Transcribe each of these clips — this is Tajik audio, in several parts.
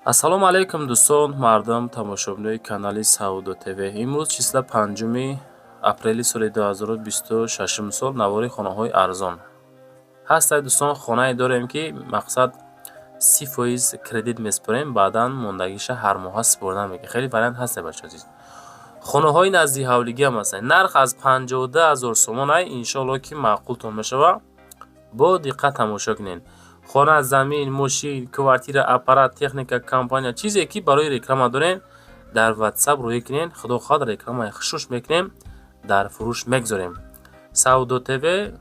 ассалому алайкум дӯстон, мардам тамошобинои канали Саудо ТВ. Имрӯз числа 5 апрели соли 2026 сол навори хонаҳои арзон ҳастад. Дӯстон, хонае дорем ки мақсад 30% кредит месупорем, баъдан мондагиша ҳар моҳа супорда мегирем. хеле вариант ҳаст бача азиз. хонаҳои назди ҳавлигӣ ҳам ҳастанд. нарх аз 52000 сомон ай, иншоалло ки маъқултон мешава. бо диққат тамошо кунед. хона, замин, мошин, квартира, аппарат, техника, компания, чизе ки барои реклама дорем, дар WhatsApp рӯй кунед. худохоҳад рекламаи хушуш мекунем, дар фурӯш мегзорем. Саудо ТВ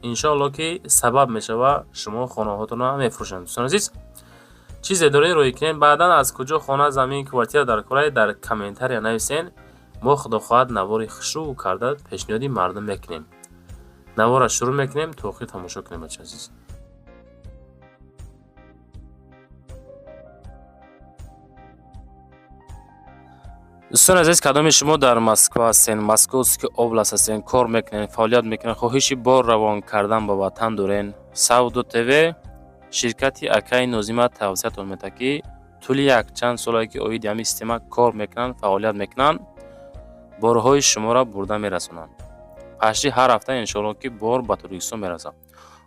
иншоалло ки сабаб мешава шумо хонаҳотонро мефурӯшанд. дӯстон азиз, чизе доред рӯй кунед. баъдан аз куҷо хона, замин, квартира даркорае дар комментария нависен. мо худохоҳад навори хушрӯ карда пешниҳоди мардум мекунем. навора шурӯъ мекунем. то охир тамошо кунем бача азиз. дӯстон азиз, кадоми шумо дар Москва ҳастен, Московский област ҳастен, кор мекунед, фаъолият мекунед, хоҳиши бор равон кардан ба ватан дорен, Саудо ТВ ширкати Акаи Нозима тавсиятон метавад ки тӯли якчанд солае ки оиди ҳамин система кор мекунанд, фаъолият мекунанд, борҳои шуморо бурда мерасонанд. пашти ҳар ҳафта иншоалло ки бор ба Тоҷикистон мерасад.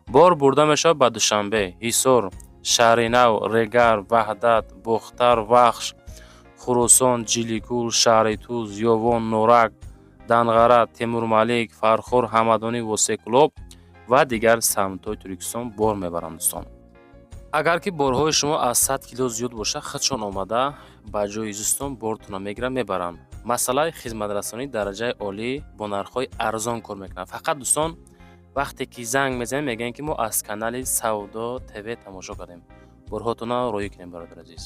бор бурда мешавад ба Душанбе, Ҳисор, Шаҳри Нав, Регар, Ваҳдат, Бухтар, Вахш, Хурусон, Ҷилигул, Шаҳри Туз, Ёвон, Норак, Данғара, Темурмалик, Фархор, Ҳамадонӣ, Восекулоб ва дигар самтҳои Тоҷикистон бор мебаранд. дӯстон, агар ки борҳои шумо аз 100 кило зиёд боша, худшон омада ба ҷои изистон бортона мегиранд, мебаранд. масъалаи хизматрасонӣ дараҷаи олӣ бо нархҳои арзон кор мекунанд. фақат дӯстон, вақте ки занг мезанем мегӯянд ки мо аз канали Саудо ТВ тамошо кардем. борҳотона роӣ кунем бародар азиз.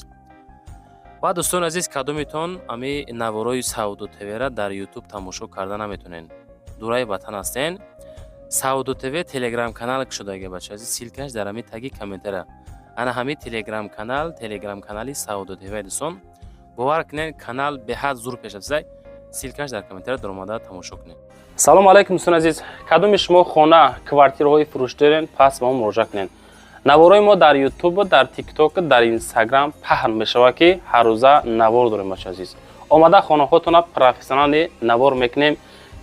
ва дӯстон азиз, кадомитон ами наворои Саудо ТВ-ра дар YouTube тамошо карда наметонен, дураи ватан ҳастен, Саудо ТВ телеграм канал кушодаги бача азиз, силкаш дар ҳамин таги комментария. ана ҳамин телеграм канали Саудо ТВ дӯстон, бовар кунед, канал беҳад зур пеш афзай. силкаш дар комментария дар омада тамошо кунед. салому алайкум дӯстон азиз, кадоми шумо хона, квартираҳои фурӯш доред, пас ба мо муроҷиат кунед. наворои мо дар YouTube, дар TikTok, дар Instagram паҳн мешава ки ҳар рӯза навор дорем бача азиз. омада хонаҳотона профессионали навор мекунем,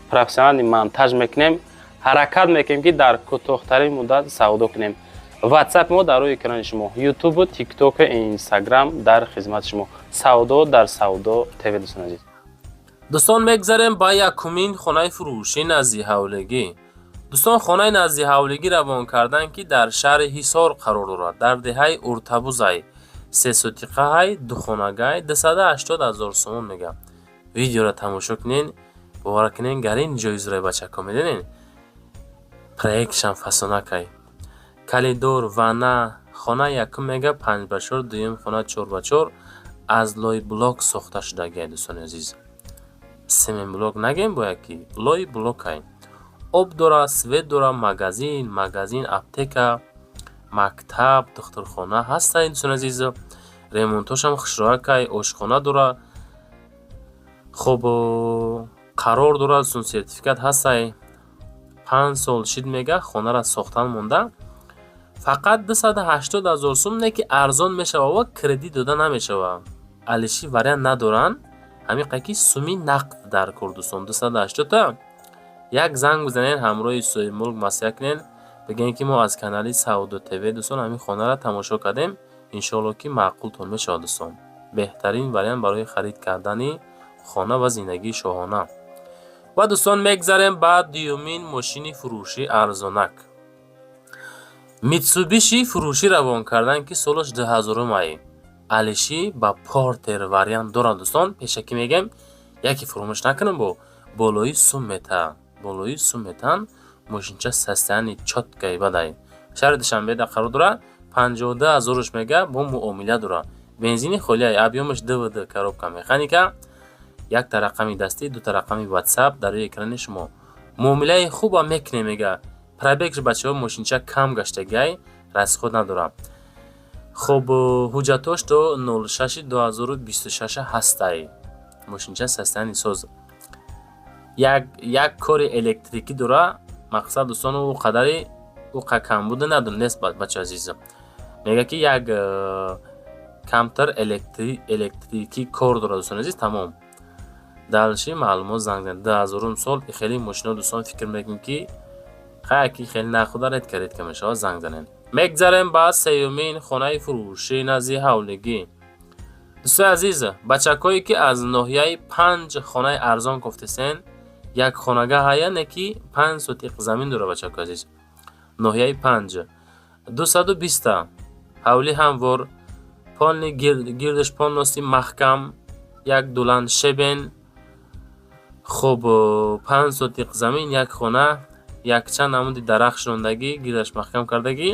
профессионали монтаж мекунем, ҳаракат мекунем ки дар кӯтоҳтарин муддат савдо кунем. WhatsApp мо дар рӯи экрани шумо, YouTube, TikTok, Instagram дар хизмати шумо. Савдо дар Саудо ТВ дӯстон азиз. дӯстон, мегзарем ба якумин хонаи фурӯши назди ҳавлигӣ. дӯстон, хонаи назди ҳавлигӣ равон кардан ки дар шаҳри Ҳисор қарор дорад, дар деҳаи Уртабузай, 3 сутиқаҳай, духонагай, 280,000 сомон мегӯяд. видеоро тамошо кунед, бовар кунед, гарин ҷоизраи бачако медонед. проектшан фасонакай, калидор, ванна, хона якум мега 5x4, дуюм хона 4x4 аз лои блок сохта шудагиай. дӯстон азиз, семен блок нагем бояд ки лои блокай. об дора, свет дора, магазин, аптека, мактаб, духтурхона ҳастаи дӯстон азиз. ремонтошам хушроякай, ошхона дора. хуб, қарор дора, дӯстон, сертификат ҳастай. 5 сол шид мега хонара сохтан монда. фақат 280,000 сом не ки арзон мешава ва кредит дода намешава. алиши вариант надоранд. ҳамин қайки суми нақд дар кор дӯстон, 280 та. як занг бизанед, ҳамроҳи соҳиби мулк масъия кунед, бигӯед ки мо аз канали Саудо ТВ дӯстон ҳамин хонара тамошо кардем. иншоалло ки маъқултон мешавад дӯстон. беҳтарин вариант барои харид кардани хона ва зиндагии шоҳона. ва дӯстон, мегзарем ба дуюмин мошини фурӯши арзонак. Mitsubishi фурӯшӣ равон кардан ки солаш 2000 алиши ба портер вариант дорад дӯстон. пешакӣ мегӯям, яке фуромӯш накунем, бо болои сумметан мошинча састаяни чоткаи бадай. шаҳри Душанбеда қарор дорад. 52,000 мега бо муомила дорад. бензини холиай, объёмаш ДВД, коробка механика, якта рақами дастӣ, дута рақами WhatsApp дар рӯи экрани шумо. муомилаи хуба мекунем мега. пробег бачаҳо мошинча кам гаштагиай, расход надорад. хуб, ҳуҷҷатош то 06/2026 ҳастай. мошинча састаяни соз. як кори электрикӣ дора. мақсад дӯстон, ӯ қадари камбуда надор, нест бача азиз. мега ки як камтар электрикӣ кор дорад дӯстон азиз. Тамом далши маълумот занг занед. 2000 сол хеле мошино дӯстон фикр мекунем ки қайки хеле нахуда редка мешавад занг занед. мегзарем ба сеюмин хонаи фурӯшӣ назди ҳавлигӣ. дӯстони азиз, бачакое ки аз ноҳияи 5 хонаи арзон гуфтесен, як хонага ҳая не ки 5 сотиқ замин дора бачакои азиз. ноҳияи 5 220 ҳавли ҳамвор, полни гирдаш полности маҳкам, як дулан шебен. хуб 5 сотиқ замин, як хона, якчанд амуди дарахт шондагӣ, гирдаш маҳкам кардагӣ,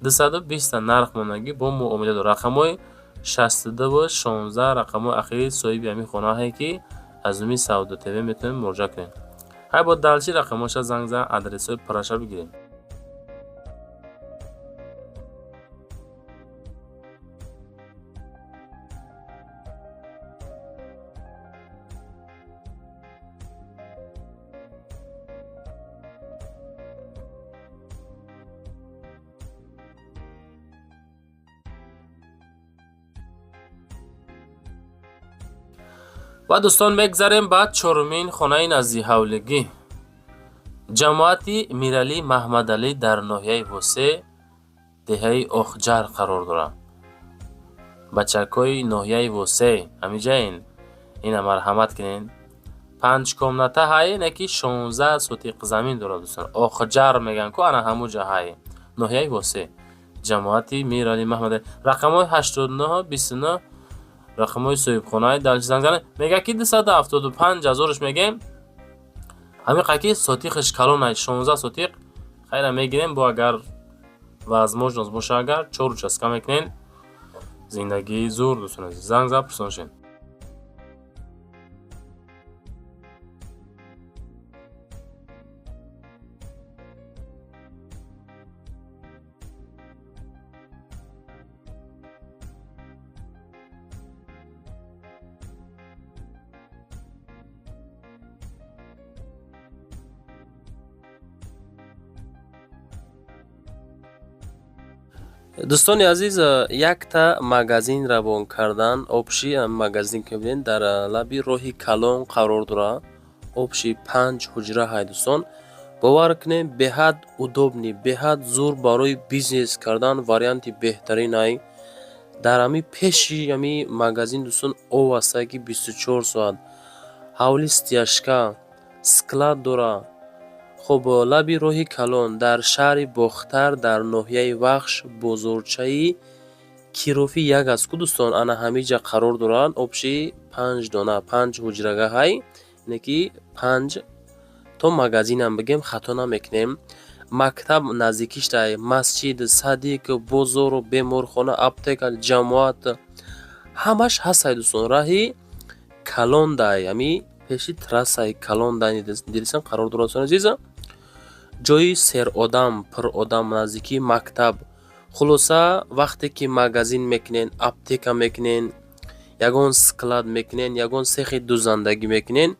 220 нарх монагӣ бо муомила дорад. рақамҳои 62 ва 16 рақамҳои ахири соҳиби ҳамин хонаҳое ки аз уми Савдо ТВ метавонем муроҷиат кунем. ҳай бо далчи рақамҳоша занг зан адресҳои пурраша бигирем. ва дӯстон мегзарем ба чорумин хонаи назди ҳавлигӣ. ҷамоати Миралӣ Маҳмадалӣ дар ноҳияи Восе, деҳаи Охҷар қарор дорад. бачакои ноҳияи Восе ҳамиҷаен, ина марҳамат кунен. 5 комната ҳай не ки 16 сотиқ замин дорад дӯстон. Охҷар меган ку ана ҳамуҷа ҳай, ноҳияи Восе. ҷамоати Миралӣ Маҳмадалӣ. рақамҳои 89 29 рақамҳои соҳибхонаи далчи занг занед. мега ки 275 ҳазораш мегем. ҳамин қайки сотиқаш калонай 16 сотиқ. хайра мегирем бо агар возможност боша, агар 4 участка мекунен. зиндагии зур дӯстон азиз. занг зан пурсоншен. дӯстони азиз, якта магазин равон кардан, обши магазин ки бинед дар лаби роҳи Калон қарор дорад. обши 5 ҳуҷра ҳай дӯстон. бовар кунем беҳад удобни, беҳад зур барои бизнес кардан варианти беҳтарин ай. дар ҳами пеши ҳами магазин дӯстон об ҳастае ки 24 соат. ҳавли стяжка, склад дора. хуб лаби роҳи Калон дар шаҳри Бохтар дар ноҳияи Вахш бозорчаи Кирофи як аст ку дӯстон, ана ҳамиҷа қарор дорад. обши 5 дона, 5 ҳуҷрага ҳай, не ки 5 то магазинам бигем хато намекунем. мактаб наздикиштай, масҷид, садиқ, бозору беморхона, аптека, ҷамоат ҳамаш ҳастай дӯстон. раҳи Калондай, ҳами пеши трассаи Калондай дилисан қарор дорад дӯстон азиз. ҷои серодам, пуродам наздикии мактаб. хулоса вақте ки магазин мекунен, аптека мекунен, ягон склад мекунен, ягон сехи дузандагӣ мекунен,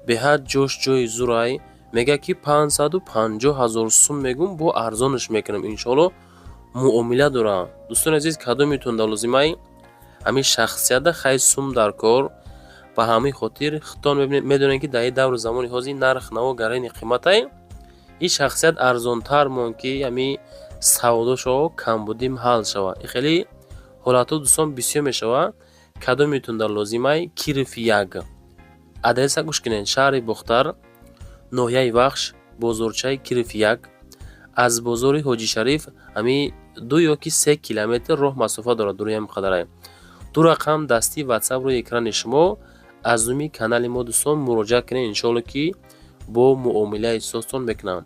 беҳад ҷош ҷои зурай. мега ки 550 ҳазор сум мегум, бо арзонаш мекунам иншоалло, муомила дора. дӯстони азиз, кадомитон дар лозимай ҳамин шахсияда хай сум дар кор. ба ҳамин хотир хитон медонем ки дар ин давру замони ҳозир нарх наво гарини қиматай. ин шахсият арзонтар мон ки ҳамин савдошо камбудим ҳал шава. хеле ҳолатҳо дӯстон бисёр мешава. кадомитон дар лозимай Киров 1. адреса гӯш кунед. шаҳри Бохтар, ноҳияи Вахш, бозорчаи Киров 1. аз бозори Ҳоҷи Шариф ҳамин 2 ё ки 3 километр роҳ масофа дорад. дуруи ҳамин қадарай. ду рақам дастии WhatsApp рӯи экрани шумо. аз уми канали мо дӯстон муроҷиат кунед, иншоалло ки бо муомилаи состон мекунам.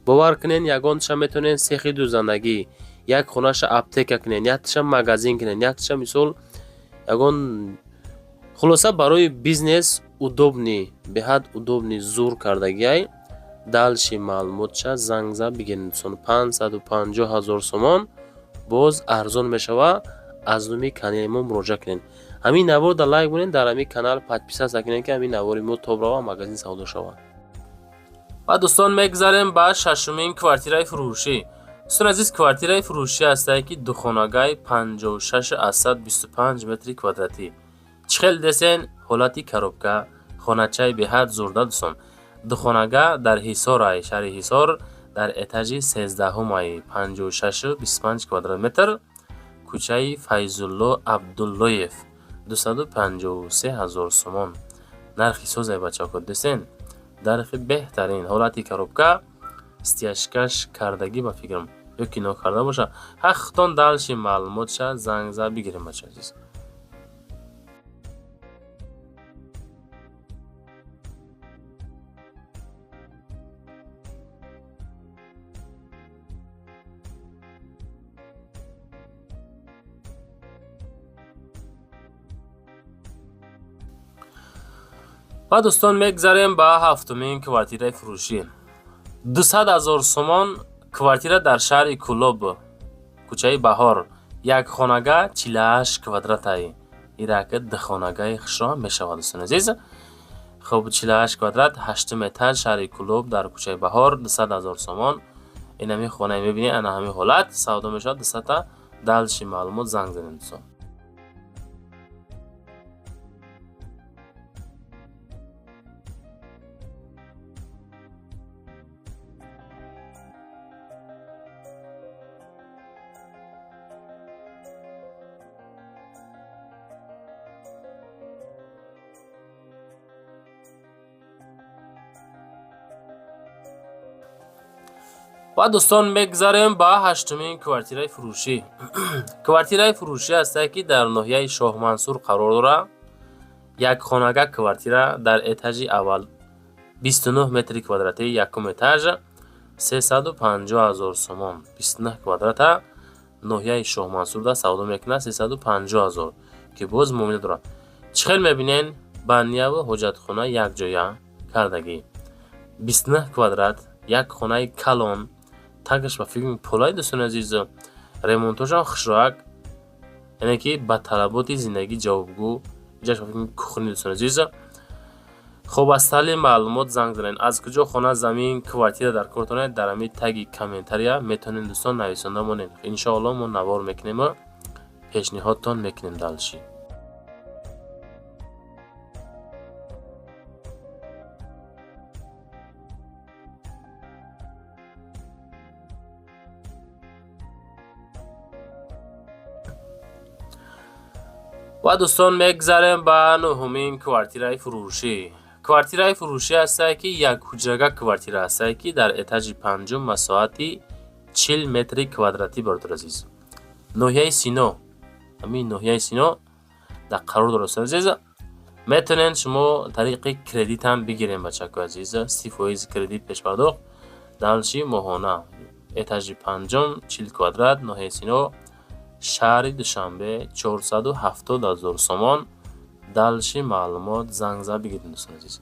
бовар кунен ягонтиша метавонен сехи дузандагӣ, як хонаша аптека кунен, яктиша магазин кунен, яктиша мисол ягон хулоса барои бизнес удобни, беҳад удобни зур кардагиай. далши маълумотша занг зан бигиред дӯстон. 550 ҳазор сомон боз арзон мешава. аз уми канали мо муроҷиат кунед. ҳамин навор да лайк бонед, дар ҳамин канал подписатсия кунед ки ҳамин навори мо тоб рава, магазин савдо шава. ва дӯстон мегзарем ба шашумин квартираи фурӯшӣ. دوستان عزیز کوارتیرای فروشی هسته که دو خانگاه 56 از 125 متر کوادراتی چخل دسن حالتی کروبکا خانچه به حد زورده دوستان دو خانگاه در حصار شهر حصار در اتاج 13 مای 56 25 کوادرات متر کوچه فیض‌الله عبداللهیف 253,000 سومون نرخی سوزای بچه ها دسن درخی بهترین حالتی کروبکا استیاشکش کردگی با فکرم یکی نو کرده باشه حقتان دلشی معلومات شد زنگ زد بگیریم بچه عزیز. و دوستان میگذاریم با هفتمین کوارتیره فروشی 200,000 سومون کوارتیره در شهر کلوب کوچه بهار یک خانگاه 48 کوادراتی ایرک ده خانگاه خشرا میشود دوستان عزیز. خب 48 کوادرات 8 اتاج شهر کلوب در کوچه بهار 200,000 سومون این همی خانه میبینی انا همی حالت سودا میشود 200 تا دلشی معلومات زنگ زنید دوستان. و دوستان میگذاریم با هشتمین کوارتیره فروشی کوارتیره فروشی است که در ناحیه شاه منصور قرار دارد. یک خانگاه کوارتیره در اتاج اول 29 متر کوادراتی یکم اتاج 350,000 سومون 29 کوادرات ناحیه شاه منصور دا سودا میکنه 350,000 که باز مومنه دارد. چخیل میبینین بانیه و حجت خونه یک جایه کردگی 29 کوادرات یک خونه کلان تگش و فیلم پولای دوستان عزیز ریمونتاژ خشراک یعنی که با طلبات زندگی جوابگو جاش و فیلم کخنی دوستان عزیز. خب از تعلیم معلومات زنگ زنین از کجا خونه زمین کوارتیره در کارتونه در امی تگی کامنتاریا میتونین دوستان نویسنده مونین انشاءالله ما نوار میکنیم و پیشنهادتان میکنیم دلشی. و دوستان میگذاریم با نهمین کوارتیره فروشی کوارتیره فروشی است که یک حجرگاه کوارتیره است که در اتاج پنجم مساحتی 40 متر کوادراتی برادر عزیز ناحیه سینو همین ناحیه سینو در قرار دارد عزیز. میتونین شما طریق کردیت هم بگیرین بچه‌ها عزیز 30% کردیت پیش پرداخت دلشی ماهانه اتاج پنجم 40 کوادرات ناحیه سینو شهر دوشنبه 470,000 سومون دلشی معلومات زنگ زد بگیرید دوستان عزیز.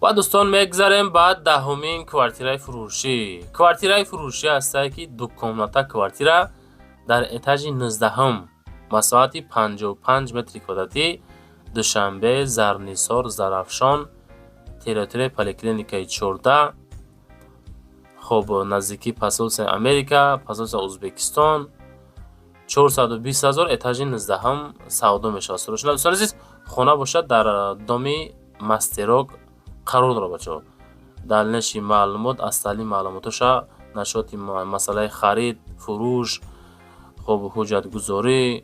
و دوستان میگذاریم بعد دهمین کوارتیره فروشی کوارتیره فروشی است که دو کامناته کوارتیره در اتاج 19 مساحتی 55 متر کوادراتی دوشنبه زرنیسار زرافشان تریتوری پلیکلینیکای 14 خب نزدیکی پاسپورت امریکا پاسپورت ازبکستان 420,000 اتاج 19 سودا میشه دوستان عزیز. خانه باشد در دامی مستروک قرار داره بچه دلنشی معلومات از تعلیم معلوماتش نشاط مسئله خرید فروش خب حجت گذاری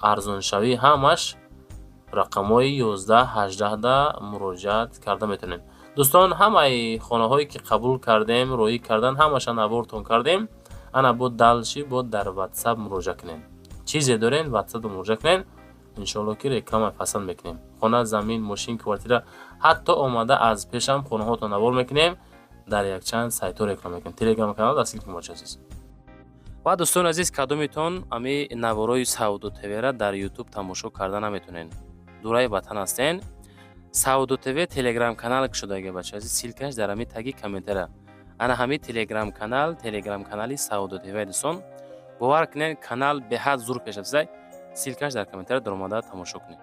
ارزان شوی همش رقمای 11 18 دا مراجعت کرده میتونین دوستان. همه خانه هایی که قبول کردیم روی کردن همش نوارتون کردیم انا بود دلشی بود در واتساپ مراجعه کنین چیزی دارین واتساپ مراجعه کنین انشالله که ریکلام پسند میکنیم. خانه زمین ماشین کوارتیره حتی اومده از پیشم خانه هاتون نوار میکنیم дар якчанд сайтҳо реклама мекунем. Телеграм канал дастгирӣ кунед бача азиз. ва дӯстон азиз, кадомитон ами наворои Сауду ТВ-ра дар YouTube тамошо карда наметонен. Дураи ватан ҳастен. Сауду ТВ телеграм канал шудааги бача азиз, силкаш дар ами таги комментара. Ана ҳами телеграм канали Сауду ТВ дӯстон. бовар кунед, канал беҳад зур пеш афзай. Силкаш дар комментара дар омада тамошо кунед.